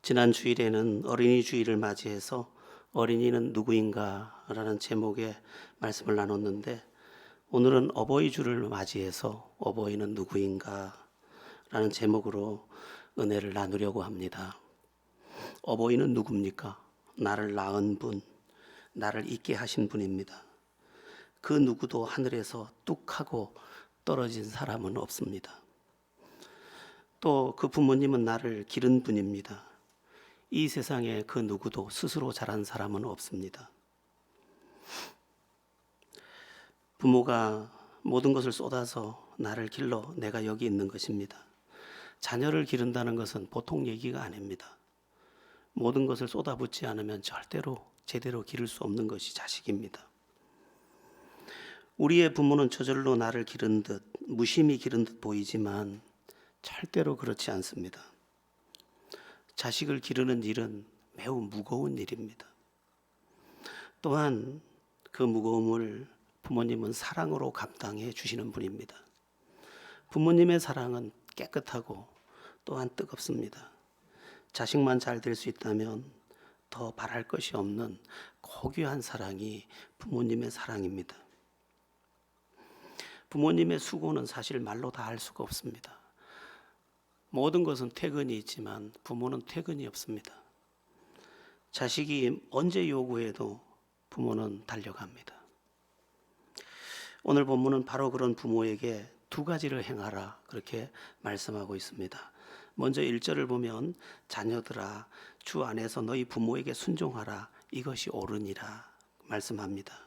지난 주일에는 어린이 주일을 맞이해서 어린이는 누구인가 라는 제목의 말씀을 나눴는데, 오늘은 어버이 주를 맞이해서 어버이는 누구인가 라는 제목으로 은혜를 나누려고 합니다. 어버이는 누굽니까? 나를 낳은 분, 나를 있게 하신 분입니다. 그 누구도 하늘에서 뚝 하고 떨어진 사람은 없습니다. 또 그 부모님은 나를 기른 분입니다. 이 세상에 그 누구도 스스로 자란 사람은 없습니다. 부모가 모든 것을 쏟아서 나를 길러 내가 여기 있는 것입니다. 자녀를 기른다는 것은 보통 얘기가 아닙니다. 모든 것을 쏟아붓지 않으면 절대로 제대로 기를 수 없는 것이 자식입니다. 우리의 부모는 저절로 나를 기른 듯, 무심히 기른 듯 보이지만 절대로 그렇지 않습니다. 자식을 기르는 일은 매우 무거운 일입니다. 또한 그 무거움을 부모님은 사랑으로 감당해 주시는 분입니다. 부모님의 사랑은 깨끗하고 또한 뜨겁습니다. 자식만 잘 될 수 있다면 더 바랄 것이 없는 고귀한 사랑이 부모님의 사랑입니다. 부모님의 수고는 사실 말로 다 할 수가 없습니다. 모든 것은 퇴근이 있지만 부모는 퇴근이 없습니다. 자식이 언제 요구해도 부모는 달려갑니다. 오늘 본문은 바로 그런 부모에게 두 가지를 행하라 그렇게 말씀하고 있습니다. 먼저 1절을 보면 자녀들아 주 안에서 너희 부모에게 순종하라 이것이 옳으니라 말씀합니다.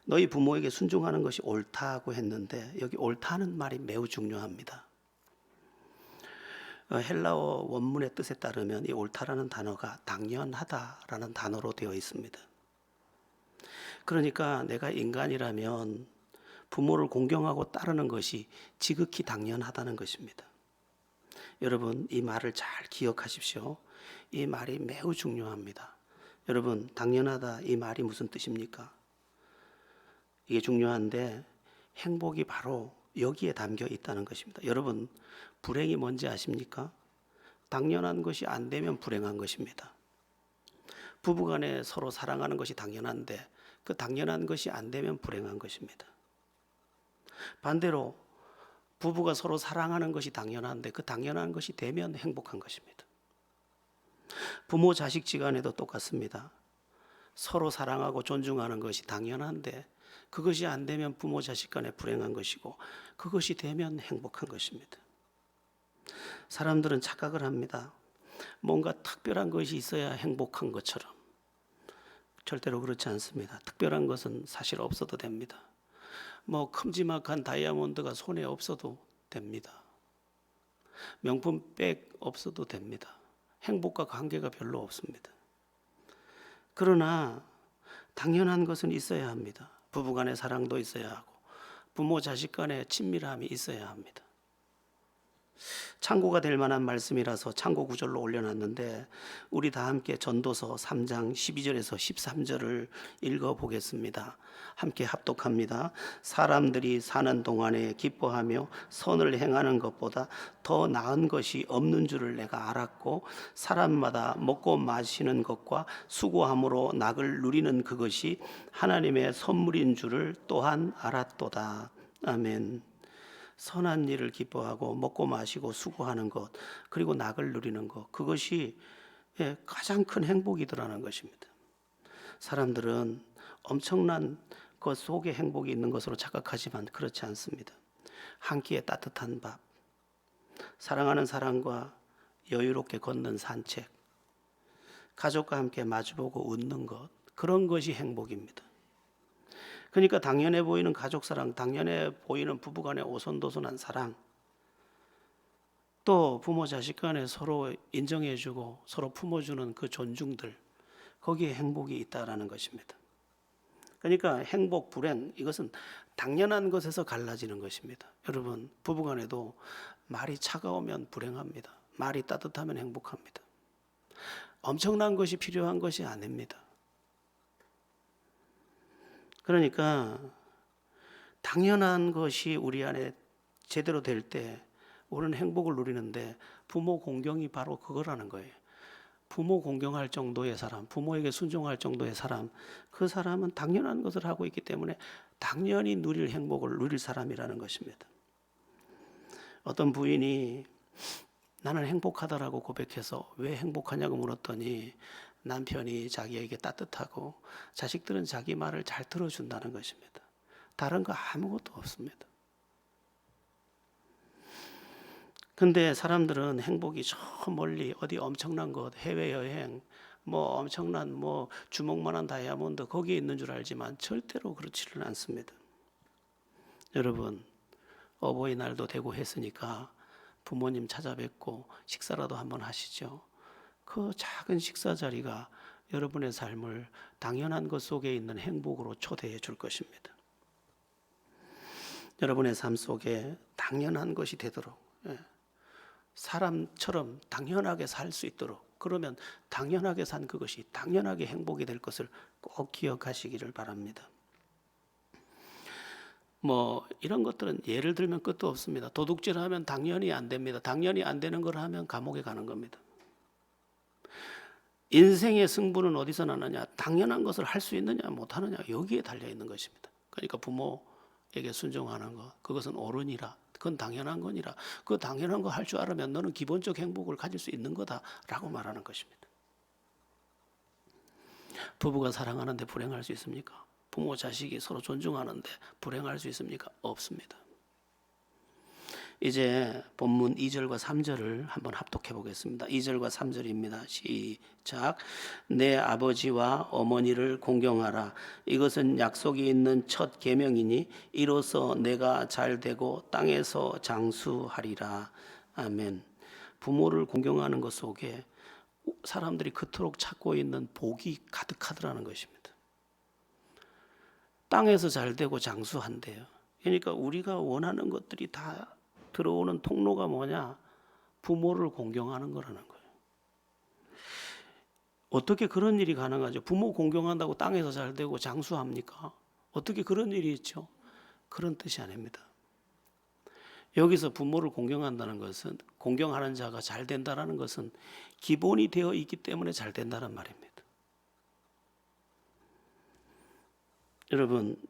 너희 부모에게 순종하는 것이 옳다고 했는데 여기 옳다는 말이 매우 중요합니다. 헬라어 원문의 뜻에 따르면 이 옳다라는 단어가 당연하다라는 단어로 되어 있습니다. 그러니까 내가 인간이라면 부모를 공경하고 따르는 것이 지극히 당연하다는 것입니다. 여러분, 이 말을 잘 기억하십시오. 이 말이 매우 중요합니다. 여러분, 당연하다 이 말이 무슨 뜻입니까? 이게 중요한데 행복이 바로 여기에 담겨 있다는 것입니다. 여러분, 불행이 뭔지 아십니까? 당연한 것이 안 되면 불행한 것입니다. 부부간에 서로 사랑하는 것이 당연한데 그 당연한 것이 안 되면 불행한 것입니다. 반대로 부부가 서로 사랑하는 것이 당연한데 그 당연한 것이 되면 행복한 것입니다. 부모 자식 지간에도 똑같습니다. 서로 사랑하고 존중하는 것이 당연한데 그것이 안 되면 부모 자식 간에 불행한 것이고 그것이 되면 행복한 것입니다. 사람들은 착각을 합니다. 뭔가 특별한 것이 있어야 행복한 것처럼. 절대로 그렇지 않습니다. 특별한 것은 사실 없어도 됩니다. 큼지막한 다이아몬드가 손에 없어도 됩니다. 명품 백 없어도 됩니다. 행복과 관계가 별로 없습니다. 그러나 당연한 것은 있어야 합니다. 부부간의 사랑도 있어야 하고 부모 자식 간의 친밀함이 있어야 합니다. 참고가 될 만한 말씀이라서 참고 구절로 올려놨는데 우리 다 함께 전도서 3장 12절에서 13절을 읽어보겠습니다. 함께 합독합니다. 사람들이 사는 동안에 기뻐하며 선을 행하는 것보다 더 나은 것이 없는 줄을 내가 알았고 사람마다 먹고 마시는 것과 수고함으로 낙을 누리는 그것이 하나님의 선물인 줄을 또한 알았도다. 아멘. 선한 일을 기뻐하고 먹고 마시고 수고하는 것 그리고 낙을 누리는 것 그것이 가장 큰 행복이더라는 것입니다. 사람들은 엄청난 것 속에 행복이 있는 것으로 착각하지만 그렇지 않습니다. 한 끼에 따뜻한 밥, 사랑하는 사람과 여유롭게 걷는 산책, 가족과 함께 마주보고 웃는 것 그런 것이 행복입니다. 그러니까 당연해 보이는 가족사랑, 당연해 보이는 부부간의 오손도손한 사랑, 또 부모 자식 간에 서로 인정해주고 서로 품어주는 그 존중들, 거기에 행복이 있다라는 것입니다. 그러니까 행복, 불행 이것은 당연한 것에서 갈라지는 것입니다. 여러분, 부부간에도 말이 차가우면 불행합니다. 말이 따뜻하면 행복합니다. 엄청난 것이 필요한 것이 아닙니다. 그러니까 당연한 것이 우리 안에 제대로 될 때 우리는 행복을 누리는데 부모 공경이 바로 그거라는 거예요. 부모 공경할 정도의 사람, 부모에게 순종할 정도의 사람, 그 사람은 당연한 것을 하고 있기 때문에 당연히 누릴 행복을 누릴 사람이라는 것입니다. 어떤 부인이 나는 행복하다라고 고백해서 왜 행복하냐고 물었더니 남편이 자기에게 따뜻하고 자식들은 자기 말을 잘 들어준다는 것입니다. 다른 거 아무것도 없습니다. 근데 사람들은 행복이 저 멀리 어디 엄청난 곳, 해외여행, 뭐 엄청난 뭐 주먹만한 다이아몬드 거기에 있는 줄 알지만 절대로 그렇지는 않습니다. 여러분, 어버이날도 되고 했으니까 부모님 찾아뵙고 식사라도 한번 하시죠. 그 작은 식사 자리가 여러분의 삶을 당연한 것 속에 있는 행복으로 초대해 줄 것입니다. 여러분의 삶 속에 당연한 것이 되도록, 사람처럼 당연하게 살 수 있도록, 그러면 당연하게 산 그것이 당연하게 행복이 될 것을 꼭 기억하시기를 바랍니다. 뭐 이런 것들은 예를 들면 끝도 없습니다. 도둑질 하면 당연히 안 됩니다. 당연히 안 되는 걸 하면 감옥에 가는 겁니다. 인생의 승부는 어디서 나느냐? 당연한 것을 할 수 있느냐 못하느냐 여기에 달려 있는 것입니다. 그러니까 부모에게 순종하는 것, 그것은 옳으니라, 그건 당연한 거니라, 그 당연한 거 할 줄 알으면 너는 기본적 행복을 가질 수 있는 거다라고 말하는 것입니다. 부부가 사랑하는데 불행할 수 있습니까? 부모 자식이 서로 존중하는데 불행할 수 있습니까? 없습니다. 이제 본문 2절과 3절을 한번 합독해 보겠습니다. 2절과 3절입니다. 시작. 내 아버지와 어머니를 공경하라. 이것은 약속이 있는 첫 계명이니 이로써 내가 잘되고 땅에서 장수하리라. 아멘. 부모를 공경하는 것 속에 사람들이 그토록 찾고 있는 복이 가득하더라는 것입니다. 땅에서 잘되고 장수한대요. 그러니까 우리가 원하는 것들이 다 들어오는 통로가 뭐냐? 부모를 공경하는 거라는 거예요. 어떻게 그런 일이 가능하죠? 부모 공경한다고 땅에서 잘되고 장수합니까? 어떻게 그런 일이 있죠? 그런 뜻이 아닙니다. 여기서 부모를 공경한다는 것은, 공경하는 자가 잘 된다는 것은 기본이 되어 있기 때문에 잘 된다는 말입니다. 여러분,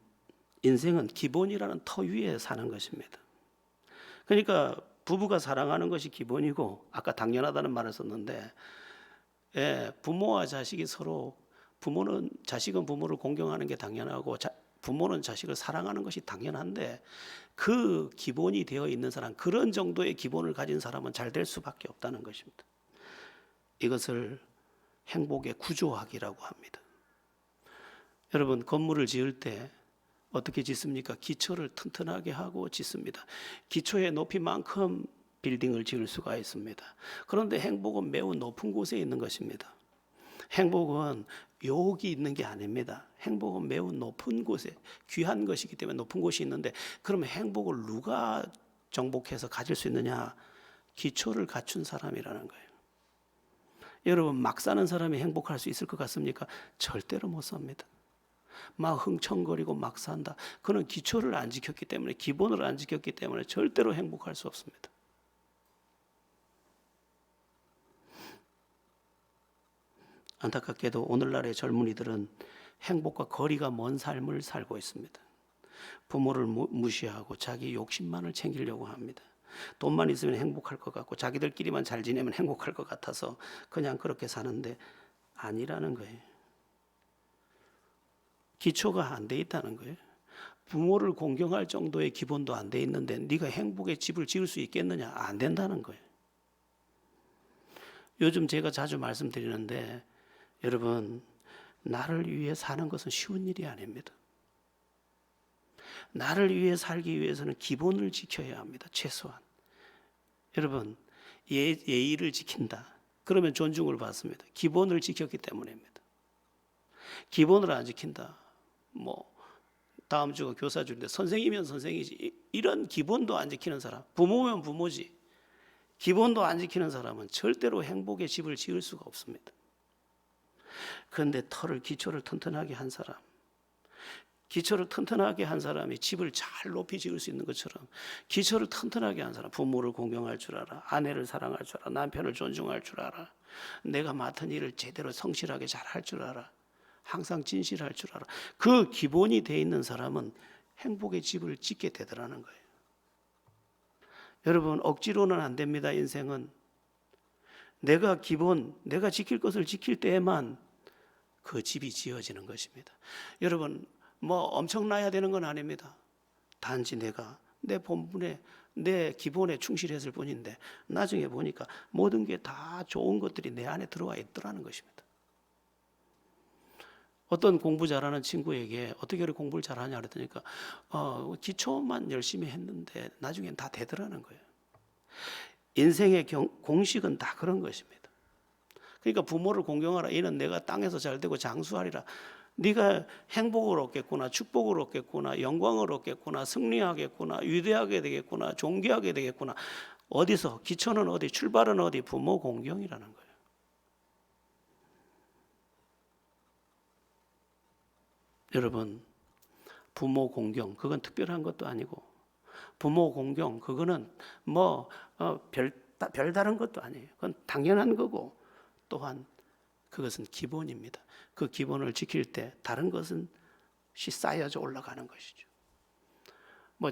인생은 기본이라는 터 위에 사는 것입니다. 그러니까 부부가 사랑하는 것이 기본이고, 아까 당연하다는 말을 썼는데, 부모와 자식이 서로, 자식은 부모를 공경하는 게 당연하고 부모는 자식을 사랑하는 것이 당연한데, 그 기본이 되어 있는 사람, 그런 정도의 기본을 가진 사람은 잘 될 수밖에 없다는 것입니다. 이것을 행복의 구조학이라고 합니다. 여러분, 건물을 지을 때 어떻게 짓습니까? 기초를 튼튼하게 하고 짓습니다. 기초의 높이만큼 빌딩을 지을 수가 있습니다. 그런데 행복은 매우 높은 곳에 있는 것입니다. 행복은 여기 있는 게 아닙니다. 행복은 매우 높은 곳에, 귀한 것이기 때문에 높은 곳이 있는데, 그러면 행복을 누가 정복해서 가질 수 있느냐? 기초를 갖춘 사람이라는 거예요. 여러분, 막 사는 사람이 행복할 수 있을 것 같습니까? 절대로 못 삽니다. 막 흥청거리고 막 산다. 그는 기초를 안 지켰기 때문에, 기본을 안 지켰기 때문에 절대로 행복할 수 없습니다. 안타깝게도 오늘날의 젊은이들은 행복과 거리가 먼 삶을 살고 있습니다. 부모를 무시하고 자기 욕심만을 챙기려고 합니다. 돈만 있으면 행복할 것 같고 자기들끼리만 잘 지내면 행복할 것 같아서 그냥 그렇게 사는데 아니라는 거예요. 기초가 안 돼 있다는 거예요. 부모를 공경할 정도의 기본도 안 돼 있는데 네가 행복의 집을 지을 수 있겠느냐? 안 된다는 거예요. 요즘 제가 자주 말씀드리는데, 여러분, 나를 위해 사는 것은 쉬운 일이 아닙니다. 나를 위해 살기 위해서는 기본을 지켜야 합니다. 최소한. 여러분, 예의를 지킨다. 그러면 존중을 받습니다. 기본을 지켰기 때문입니다. 기본을 안 지킨다. 다음 주가 교사주인데 선생이면 선생이지, 이런 기본도 안 지키는 사람, 부모면 부모지, 기본도 안 지키는 사람은 절대로 행복의 집을 지을 수가 없습니다. 그런데 기초를 튼튼하게 한 사람, 기초를 튼튼하게 한 사람이 집을 잘 높이 지을 수 있는 것처럼, 기초를 튼튼하게 한 사람, 부모를 공경할 줄 알아, 아내를 사랑할 줄 알아, 남편을 존중할 줄 알아, 내가 맡은 일을 제대로 성실하게 잘 할 줄 알아. 항상 진실할 줄 알아. 그 기본이 돼 있는 사람은 행복의 집을 짓게 되더라는 거예요. 여러분, 억지로는 안 됩니다. 인생은 내가 지킬 것을 지킬 때에만 그 집이 지어지는 것입니다. 여러분, 뭐 엄청나야 되는 건 아닙니다. 단지 내가 내 본분에, 내 기본에 충실했을 뿐인데 나중에 보니까 모든 게 다 좋은 것들이 내 안에 들어와 있더라는 것입니다. 어떤 공부 잘하는 친구에게 어떻게 그렇게 공부를 잘하냐 그랬더니까 기초만 열심히 했는데 나중엔 다 되더라는 거예요. 인생의 공식은 다 그런 것입니다. 그러니까 부모를 공경하라. 이는 내가 땅에서 잘 되고 장수하리라. 네가 행복을 얻겠구나, 축복을 얻겠구나, 영광을 얻겠구나, 승리하겠구나, 위대하게 되겠구나, 존귀하게 되겠구나. 어디서? 기초는 어디? 출발은 어디? 부모 공경이라는 거예요. 여러분, 부모 공경 그건 특별한 것도 아니고, 부모 공경 그거는 별다른 것도 아니에요. 그건 당연한 거고, 또한 그것은 기본입니다. 그 기본을 지킬 때 다른 것은 쌓여져 올라가는 것이죠.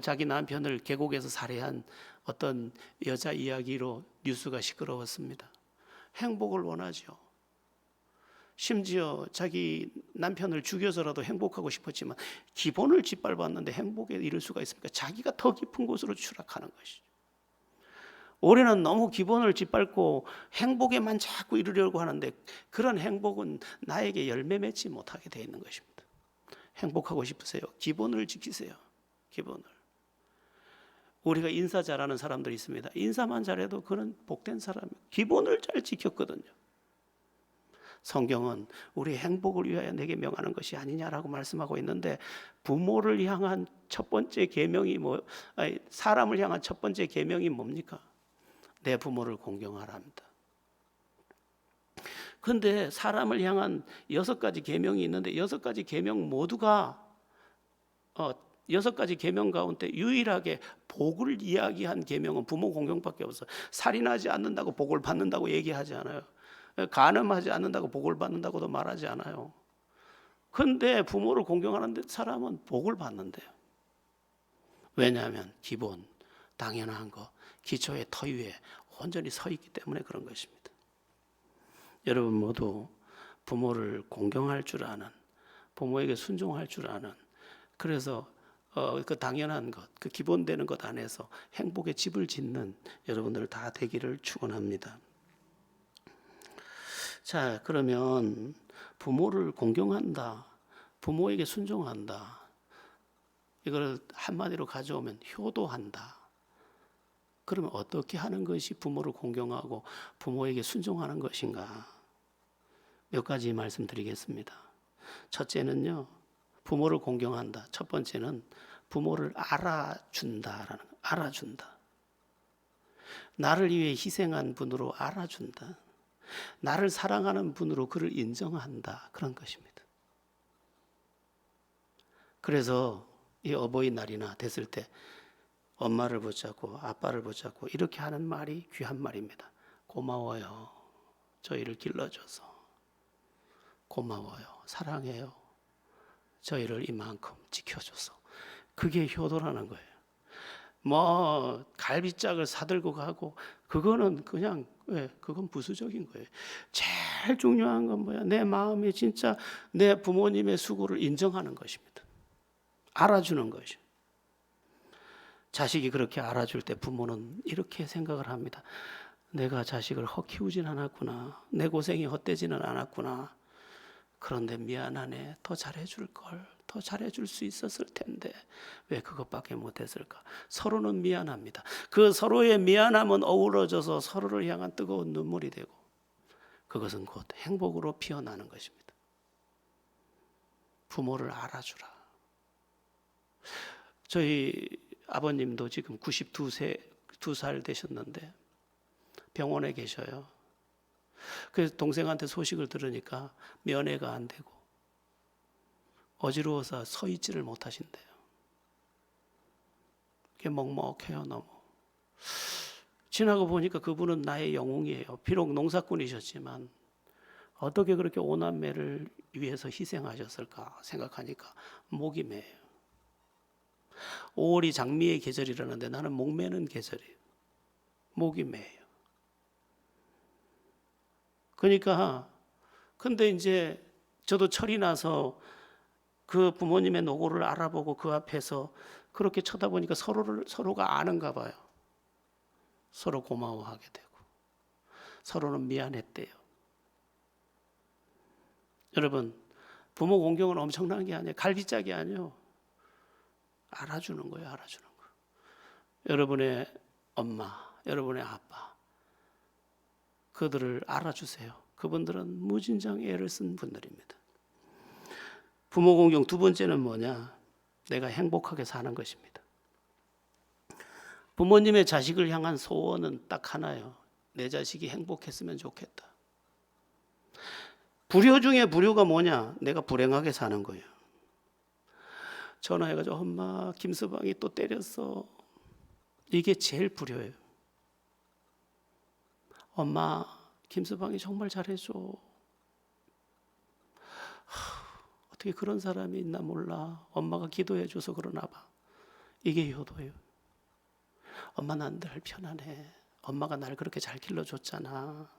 자기 남편을 계곡에서 살해한 어떤 여자 이야기로 뉴스가 시끄러웠습니다. 행복을 원하죠. 심지어 자기 남편을 죽여서라도 행복하고 싶었지만 기본을 짓밟았는데 행복에 이를 수가 있습니까? 자기가 더 깊은 곳으로 추락하는 것이죠. 우리는 너무 기본을 짓밟고 행복에만 자꾸 이르려고 하는데 그런 행복은 나에게 열매 맺지 못하게 되어 있는 것입니다. 행복하고 싶으세요? 기본을 지키세요. 기본을. 우리가 인사 잘하는 사람들이 있습니다. 인사만 잘해도 그는 복된 사람이에요. 기본을 잘 지켰거든요. 성경은 우리 행복을 위하여 내게 명하는 것이 아니냐라고 말씀하고 있는데, 부모를 향한 첫 번째 계명이 사람을 향한 첫 번째 계명이 뭡니까? 내 부모를 공경하라 합니다. 그런데 사람을 향한 6가지 계명이 있는데 6가지 계명 모두가 6가지 계명 가운데 유일하게 복을 이야기한 계명은 부모 공경밖에 없어요. 살인하지 않는다고 복을 받는다고 얘기하지 않아요. 간음하지 않는다고 복을 받는다고도 말하지 않아요. 그런데 부모를 공경하는 사람은 복을 받는데요. 왜냐하면 기본, 당연한 것, 기초의 터 위에 온전히 서 있기 때문에 그런 것입니다. 여러분 모두 부모를 공경할 줄 아는, 부모에게 순종할 줄 아는, 그래서 그 당연한 것, 그 기본되는 것 안에서 행복의 집을 짓는 여러분들 다 되기를 축원합니다. 자, 그러면 부모를 공경한다, 부모에게 순종한다, 이걸 한마디로 가져오면 효도한다. 그러면 어떻게 하는 것이 부모를 공경하고 부모에게 순종하는 것인가? 몇 가지 말씀드리겠습니다. 첫째는요, 부모를 공경한다. 첫 번째는 부모를 알아준다라는 거. 알아준다. 나를 위해 희생한 분으로 알아준다. 나를 사랑하는 분으로 그를 인정한다. 그런 것입니다. 그래서 이 어버이날이나 됐을 때 엄마를 붙잡고 아빠를 붙잡고 이렇게 하는 말이 귀한 말입니다. 고마워요. 저희를 길러줘서. 고마워요. 사랑해요. 저희를 이만큼 지켜줘서. 그게 효도라는 거예요. 갈비짝을 사들고 가고 그거는 그냥 그건 부수적인 거예요. 제일 중요한 건 뭐야? 내 마음이 진짜 내 부모님의 수고를 인정하는 것입니다. 알아주는 것이죠. 자식이 그렇게 알아줄 때 부모는 이렇게 생각을 합니다. 내가 자식을 키우진 않았구나. 내 고생이 헛되지는 않았구나. 그런데 미안하네. 더 잘해줄 걸. 더 잘해줄 수 있었을 텐데 왜 그것밖에 못했을까? 서로는 미안합니다. 그 서로의 미안함은 어우러져서 서로를 향한 뜨거운 눈물이 되고 그것은 곧 행복으로 피어나는 것입니다. 부모를 알아주라. 저희 아버님도 지금 92살 되셨는데 병원에 계셔요. 그래서 동생한테 소식을 들으니까 면회가 안 되고 어지러워서 서 있지를 못하신대요. 그게 먹먹해요. 너무. 지나고 보니까 그분은 나의 영웅이에요. 비록 농사꾼이셨지만 어떻게 그렇게 오남매를 위해서 희생하셨을까 생각하니까 목이 메요. 5월이 장미의 계절이라는데 나는 목 메는 계절이에요. 목이 메요. 그러니까 근데 이제 저도 철이 나서 그 부모님의 노고를 알아보고 그 앞에서 그렇게 쳐다보니까 서로가 아는가 봐요. 서로 고마워하게 되고 서로는 미안했대요. 여러분, 부모 공경은 엄청난 게 아니에요. 갈비짝이 아니에요. 알아주는 거예요. 알아주는 거. 여러분의 엄마, 여러분의 아빠, 그들을 알아주세요. 그분들은 무진장 애를 쓴 분들입니다. 부모 공경 두 번째는 뭐냐? 내가 행복하게 사는 것입니다. 부모님의 자식을 향한 소원은 딱 하나예요. 내 자식이 행복했으면 좋겠다. 불효 중에 불효가 뭐냐? 내가 불행하게 사는 거예요. 전화해가지고 엄마 김서방이 또 때렸어. 이게 제일 불효예요. 엄마 김서방이 정말 잘해줘. 어떻게 그런 사람이 있나 몰라. 엄마가 기도해줘서 그러나 봐. 이게 효도예요. 엄마 난 늘 편안해. 엄마가 날 그렇게 잘 길러줬잖아.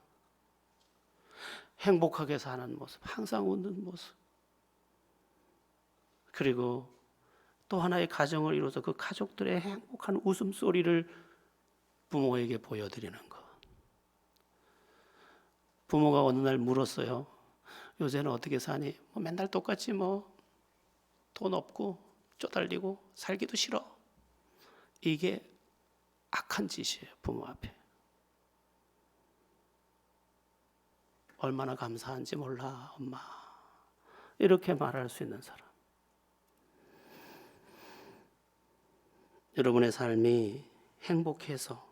행복하게 사는 모습, 항상 웃는 모습. 그리고 또 하나의 가정을 이루어서 그 가족들의 행복한 웃음소리를 부모에게 보여드리는 것. 부모가 어느 날 물었어요. 요새는 어떻게 사니? 뭐 맨날 똑같지 뭐. 돈 없고 쪼달리고 살기도 싫어. 이게 악한 짓이에요. 부모 앞에. 얼마나 감사한지 몰라 엄마. 이렇게 말할 수 있는 사람. 여러분의 삶이 행복해서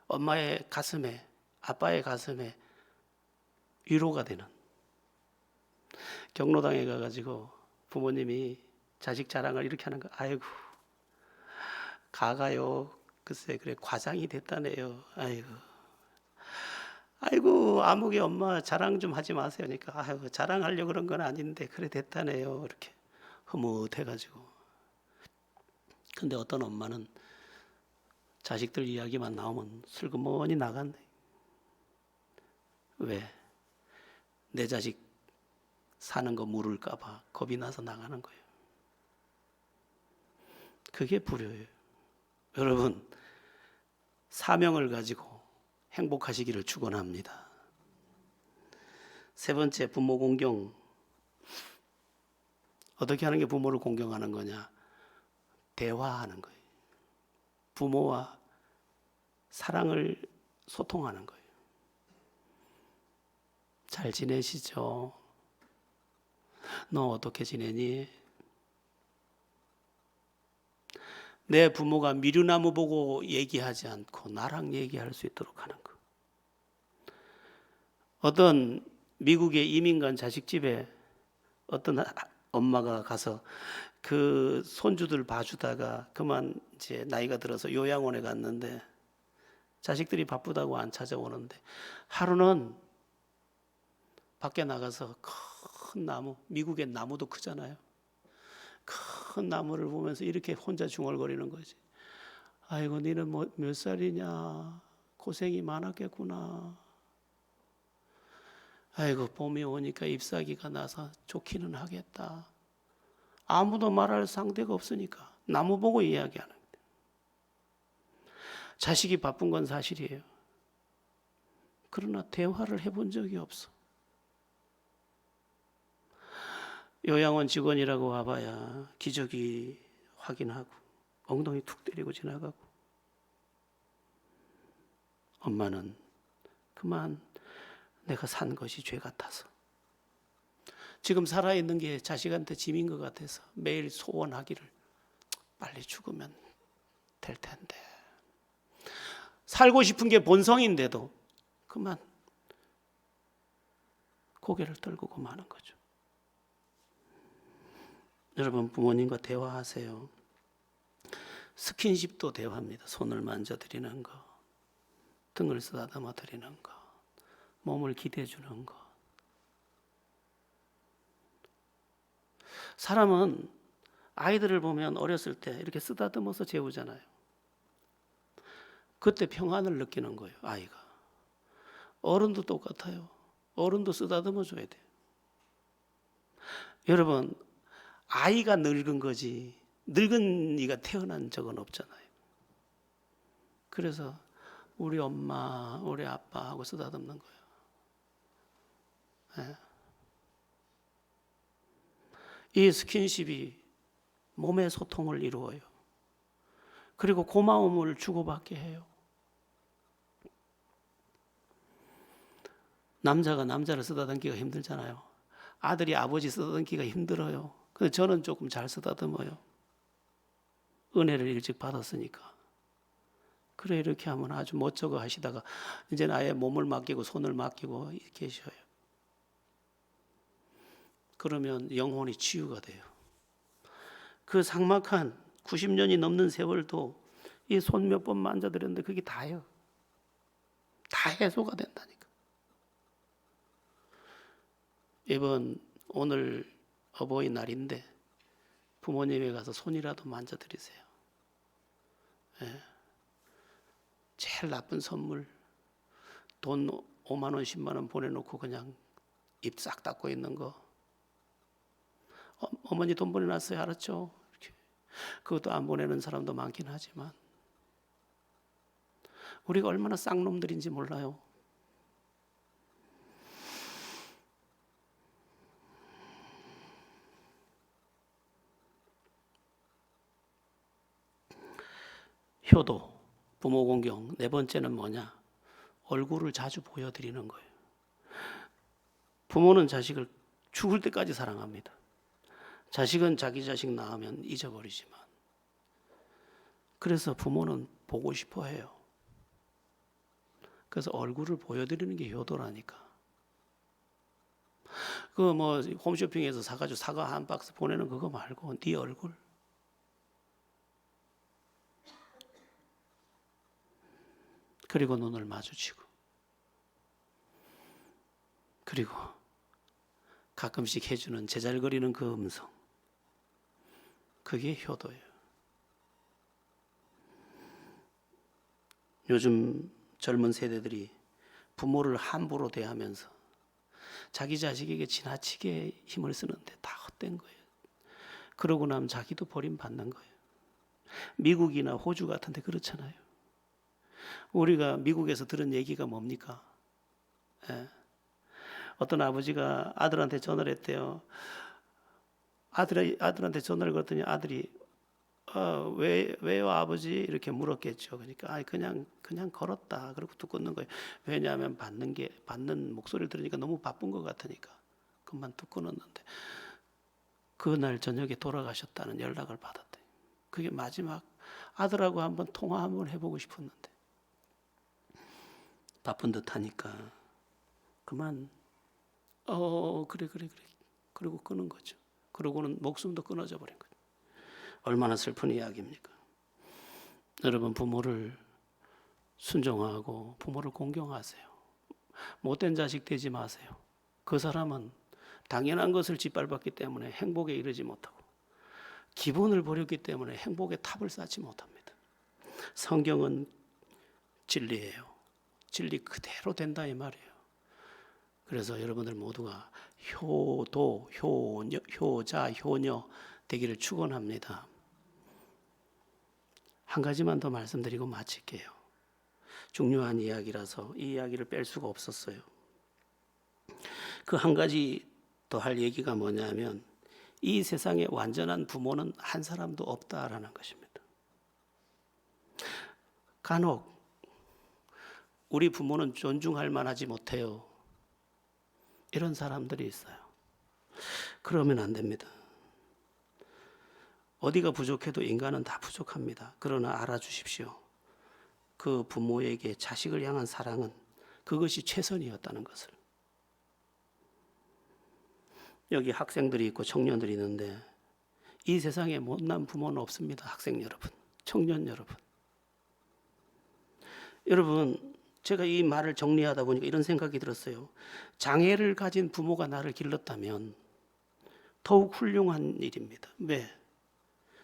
엄마의 가슴에 아빠의 가슴에 위로가 되는. 경로당에 가가지고 부모님이 자식 자랑을 이렇게 하는 거. 아이고 가가요. 글쎄 그래 과장이 됐다네요. 아이고 아무개 엄마 자랑 좀 하지 마세요. 그러니까 아이고 자랑하려고 그런 건 아닌데 그래 됐다네요. 이렇게 흐뭇해가지고. 근데 어떤 엄마는 자식들 이야기만 나오면 슬그머니 나간대. 왜? 내 자식 사는 거 물을까봐 겁이 나서 나가는 거예요. 그게 불효예요. 여러분, 사명을 가지고 행복하시기를 축원합니다. 세 번째, 부모 공경. 어떻게 하는 게 부모를 공경하는 거냐? 대화하는 거예요. 부모와 사랑을 소통하는 거예요. 잘 지내시죠? 너 어떻게 지내니? 내 부모가 미류나무 보고 얘기하지 않고 나랑 얘기할 수 있도록 하는 거. 어떤 미국의 이민 간 자식 집에 어떤 엄마가 가서 그 손주들 봐주다가 그만 이제 나이가 들어서 요양원에 갔는데 자식들이 바쁘다고 안 찾아오는데 하루는 밖에 나가서 큰 나무, 미국의 나무도 크잖아요. 큰 나무를 보면서 이렇게 혼자 중얼거리는 거지. 아이고 니는 몇 살이냐. 고생이 많았겠구나. 아이고 봄이 오니까 잎사귀가 나서 좋기는 하겠다. 아무도 말할 상대가 없으니까 나무 보고 이야기하는 거예요. 자식이 바쁜 건 사실이에요. 그러나 대화를 해본 적이 없어. 요양원 직원이라고 와봐야 기저귀 확인하고 엉덩이 툭 때리고 지나가고. 엄마는 그만 내가 산 것이 죄 같아서 지금 살아있는 게 자식한테 짐인 것 같아서 매일 소원하기를 빨리 죽으면 될 텐데. 살고 싶은 게 본성인데도 그만 고개를 떨구고 마는 거죠. 여러분 부모님과 대화하세요. 스킨십도 대화입니다. 손을 만져드리는 거, 등을 쓰다듬어 드리는 거, 몸을 기대해 주는 거. 사람은 아이들을 보면 어렸을 때 이렇게 쓰다듬어서 재우잖아요. 그때 평안을 느끼는 거예요, 아이가. 어른도 똑같아요. 어른도 쓰다듬어 줘야 돼요. 여러분, 아이가 늙은 거지 늙은이가 태어난 적은 없잖아요. 그래서 우리 엄마, 우리 아빠하고 쓰다듬는 거예요. 네. 이 스킨십이 몸의 소통을 이루어요. 그리고 고마움을 주고받게 해요. 남자가 남자를 쓰다듬기가 힘들잖아요. 아들이 아버지 쓰다듬기가 힘들어요. 근데 저는 조금 잘 쓰다듬어요. 은혜를 일찍 받았으니까. 그래, 이렇게 하면 아주 멋쩍어 하시다가 이제는 아예 몸을 맡기고 손을 맡기고 계셔요. 그러면 영혼이 치유가 돼요. 그 삭막한 90년이 넘는 세월도 이 손 몇 번 만져드렸는데 그게 다예요. 다 해소가 된다니까. 오늘 어버이날인데 부모님에 가서 손이라도 만져드리세요. 예. 제일 나쁜 선물, 돈 5만 원, 10만 원 보내놓고 그냥 입 싹 닫고 있는 거. 어머니 돈 보내놨어요, 알았죠? 이렇게. 그것도 안 보내는 사람도 많긴 하지만 우리가 얼마나 쌍놈들인지 몰라요. 효도, 부모 공경. 네 번째는 뭐냐? 얼굴을 자주 보여드리는 거예요. 부모는 자식을 죽을 때까지 사랑합니다. 자식은 자기 자식 낳으면 잊어버리지만, 그래서 부모는 보고 싶어 해요. 그래서 얼굴을 보여드리는 게 효도라니까. 홈쇼핑에서 사가지고 사과 한 박스 보내는 그거 말고 네 얼굴. 그리고 눈을 마주치고, 그리고 가끔씩 해주는 제잘거리는 그 음성. 그게 효도예요. 요즘 젊은 세대들이 부모를 함부로 대하면서 자기 자식에게 지나치게 힘을 쓰는데 다 헛된 거예요. 그러고 나면 자기도 버림받는 거예요. 미국이나 호주 같은 데 그렇잖아요. 우리가 미국에서 들은 얘기가 뭡니까? 예. 어떤 아버지가 아들한테 전화를 했대요. 아들한테 전화를 걸었더니 아들이 왜요 아버지? 이렇게 물었겠죠. 그러니까 그냥 걸었다. 그러고 뚝 끊는 거예요. 왜냐하면 받는 목소리를 들으니까 너무 바쁜 것 같으니까 그만 뚝 끊었는데 그날 저녁에 돌아가셨다는 연락을 받았대요. 그게 마지막. 아들하고 한번 통화 한번 해보고 싶었는데 바쁜 듯하니까 그만. 그래. 그리고 끊은 거죠. 그러고는 목숨도 끊어져 버린 거죠. 얼마나 슬픈 이야기입니까? 여러분, 부모를 순종하고 부모를 공경하세요. 못된 자식 되지 마세요. 그 사람은 당연한 것을 짓밟았기 때문에 행복에 이르지 못하고 기본을 버렸기 때문에 행복의 탑을 쌓지 못합니다. 성경은 진리예요. 진리 그대로 된다 이 말이에요. 그래서 여러분들 모두가 효도, 효자, 효녀 되기를 축원합니다. 한 가지만 더 말씀드리고 마칠게요. 중요한 이야기라서 이 이야기를 뺄 수가 없었어요. 그 한 가지 더 할 얘기가 뭐냐면 이 세상에 완전한 부모는 한 사람도 없다라는 것입니다. 간혹 우리 부모는 존중할 만하지 못해요. 이런 사람들이 있어요. 그러면 안 됩니다. 어디가 부족해도 인간은 다 부족합니다. 그러나 알아주십시오. 그 부모에게 자식을 향한 사랑은 그것이 최선이었다는 것을. 여기 학생들이 있고 청년들이 있는데 이 세상에 못난 부모는 없습니다. 학생 여러분, 청년 여러분, 여러분, 제가 이 말을 정리하다 보니까 이런 생각이 들었어요. 장애를 가진 부모가 나를 길렀다면 더욱 훌륭한 일입니다. 왜?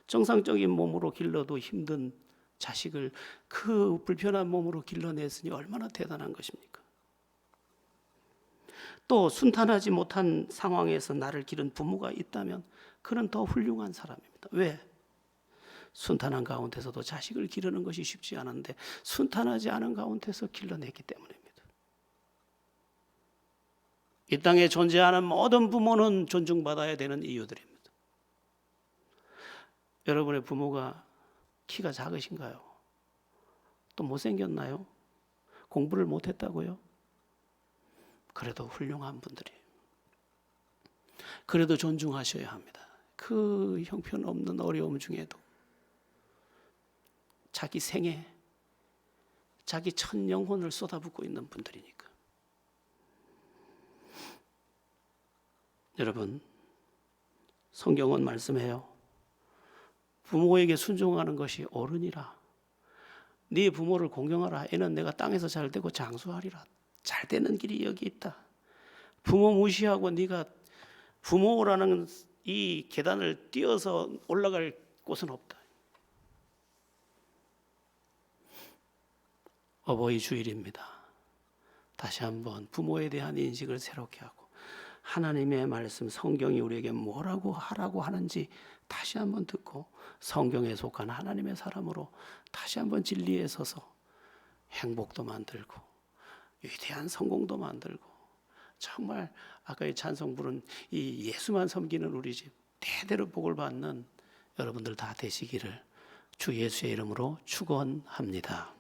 정상적인 몸으로 길러도 힘든 자식을 그 불편한 몸으로 길러냈으니 얼마나 대단한 것입니까? 또 순탄하지 못한 상황에서 나를 기른 부모가 있다면 그는 더 훌륭한 사람입니다. 왜? 순탄한 가운데서도 자식을 기르는 것이 쉽지 않은데 순탄하지 않은 가운데서 길러냈기 때문입니다. 이 땅에 존재하는 모든 부모는 존중받아야 되는 이유들입니다. 여러분의 부모가 키가 작으신가요? 또 못생겼나요? 공부를 못했다고요? 그래도 훌륭한 분들이, 그래도 존중하셔야 합니다. 그 형편없는 어려움 중에도 자기 생애, 자기 첫 영혼을 쏟아붓고 있는 분들이니까. 여러분, 성경은 말씀해요. 부모에게 순종하는 것이 옳으니라. 네 부모를 공경하라. 이는 내가 땅에서 잘 되고 장수하리라. 잘 되는 길이 여기 있다. 부모 무시하고 네가 부모라는 이 계단을 뛰어서 올라갈 곳은 없다. 어버이 주일입니다. 다시 한번 부모에 대한 인식을 새롭게 하고 하나님의 말씀, 성경이 우리에게 뭐라고 하라고 하는지 다시 한번 듣고 성경에 속한 하나님의 사람으로 다시 한번 진리에 서서 행복도 만들고 위대한 성공도 만들고 정말 아까 이 찬송 부른 이 예수만 섬기는 우리 집 대대로 복을 받는 여러분들 다 되시기를 주 예수의 이름으로 축원합니다.